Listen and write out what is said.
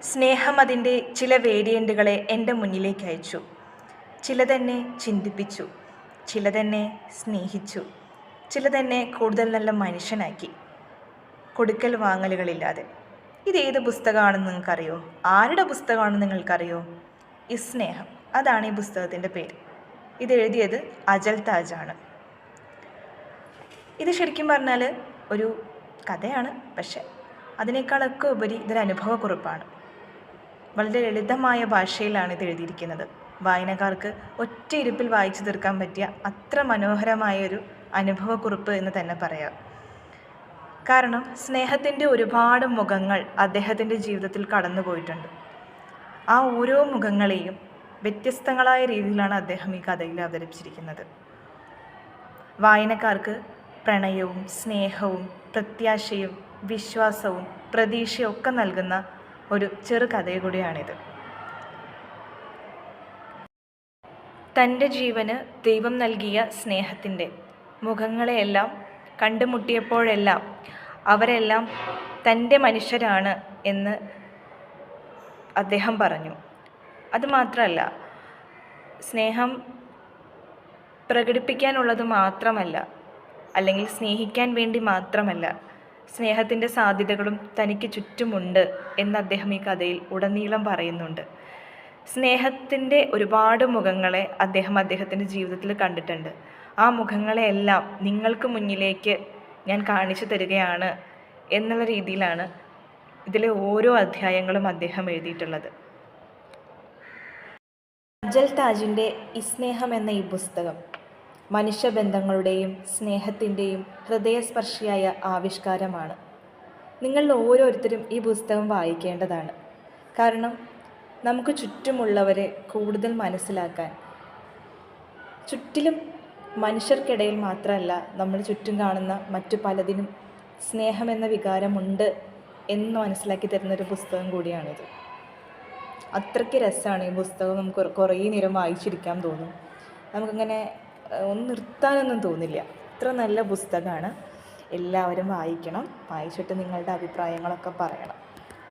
സ്നേഹം അതിൻ്റെ ചില വേരിയൻറ്റുകളെ എൻ്റെ മുന്നിലേക്ക് അയച്ചു. ചിലതെന്നെ ചിന്തിപ്പിച്ചു, ചിലതെന്നെ സ്നേഹിച്ചു, ചിലതെന്നെ കൂടുതൽ നല്ല മനുഷ്യനാക്കി. കൊടുക്കൽ വാങ്ങലുകളില്ലാതെ. ഇതേത് പുസ്തകമാണെന്ന് നിങ്ങൾക്കറിയോ? ആരുടെ പുസ്തകമാണെന്ന് നിങ്ങൾക്കറിയോ? ഈ സ്നേഹം, അതാണ് ഈ പുസ്തകത്തിൻ്റെ പേര്. ഇതെഴുതിയത് അജൽ താജാണ്. ഇത് ശരിക്കും പറഞ്ഞാൽ ഒരു കഥയാണ്, പക്ഷേ അതിനേക്കാളൊക്കെ ഉപരി ഇതൊരു അനുഭവക്കുറിപ്പാണ്. വളരെ ലളിതമായ ഭാഷയിലാണ് ഇത് എഴുതിയിരിക്കുന്നത്. വായനക്കാർക്ക് ഒറ്റ ഇരുപ്പിൽ വായിച്ചു തീർക്കാൻ പറ്റിയ അത്ര മനോഹരമായൊരു അനുഭവക്കുറിപ്പ് എന്ന് തന്നെ പറയാം. കാരണം സ്നേഹത്തിൻ്റെ ഒരുപാട് മുഖങ്ങൾ അദ്ദേഹത്തിൻ്റെ ജീവിതത്തിൽ കടന്നു പോയിട്ടുണ്ട്. ആ ഓരോ മുഖങ്ങളെയും വ്യത്യസ്തങ്ങളായ രീതിയിലാണ് അദ്ദേഹം ഈ കഥയിൽ അവതരിപ്പിച്ചിരിക്കുന്നത്. വായനക്കാർക്ക് പ്രണയവും സ്നേഹവും പ്രത്യാശയും വിശ്വാസവും പ്രതീക്ഷയും ഒക്കെ നൽകുന്ന ഒരു ചെറു കഥ കൂടിയാണിത്. തൻ്റെ ജീവന് ദൈവം നൽകിയ സ്നേഹത്തിൻ്റെ മുഖങ്ങളെയെല്ലാം കണ്ടുമുട്ടിയപ്പോഴെല്ലാം അവരെല്ലാം തൻ്റെ മനുഷ്യരാണ് എന്ന് അദ്ദേഹം പറഞ്ഞു. അതുമാത്രമല്ല, സ്നേഹം പ്രകടിപ്പിക്കാനുള്ളത് മാത്രമല്ല, അല്ലെങ്കിൽ സ്നേഹിക്കാൻ വേണ്ടി മാത്രമല്ല, സ്നേഹത്തിൻ്റെ സാധ്യതകളും തനിക്ക് ചുറ്റുമുണ്ട് എന്ന് അദ്ദേഹം ഈ കഥയിൽ ഉടനീളം പറയുന്നുണ്ട്. സ്നേഹത്തിൻ്റെ ഒരുപാട് മുഖങ്ങളെ അദ്ദേഹത്തിൻ്റെ ജീവിതത്തിൽ കണ്ടിട്ടുണ്ട്. ആ മുഖങ്ങളെയെല്ലാം നിങ്ങൾക്ക് മുന്നിലേക്ക് ഞാൻ കാണിച്ചു തരികയാണ് എന്നുള്ള രീതിയിലാണ് ഇതിലെ ഓരോ അധ്യായങ്ങളും അദ്ദേഹം എഴുതിയിട്ടുള്ളത്. അജൽ താജിൻ്റെ ഈ സ്നേഹം എന്ന ഈ പുസ്തകം മനുഷ്യബന്ധങ്ങളുടെയും സ്നേഹത്തിൻ്റെയും ഹൃദയസ്പർശിയായ ആവിഷ്കാരമാണ്. നിങ്ങൾ ഓരോരുത്തരും ഈ പുസ്തകം വായിക്കേണ്ടതാണ്. കാരണം നമുക്ക് ചുറ്റുമുള്ളവരെ കൂടുതൽ മനസ്സിലാക്കാൻ, ചുറ്റിലും മനുഷ്യർക്കിടയിൽ മാത്രമല്ല നമ്മൾ ചുറ്റും കാണുന്ന മറ്റു പലതിനും സ്നേഹമെന്ന വികാരമുണ്ട് എന്ന് മനസ്സിലാക്കി തരുന്നൊരു പുസ്തകം കൂടിയാണിത്. അത്രയ്ക്ക് രസമാണ് ഈ പുസ്തകം. നമുക്ക് കുറേ നേരം വായിച്ചിരിക്കാൻ തോന്നും. നമുക്കിങ്ങനെ ഒന്നും നിർത്താനൊന്നും തോന്നില്ല. അത്ര നല്ല പുസ്തകമാണ്. എല്ലാവരും വായിക്കണം. വായിച്ചിട്ട് നിങ്ങളുടെ അഭിപ്രായങ്ങളൊക്കെ പറയണം.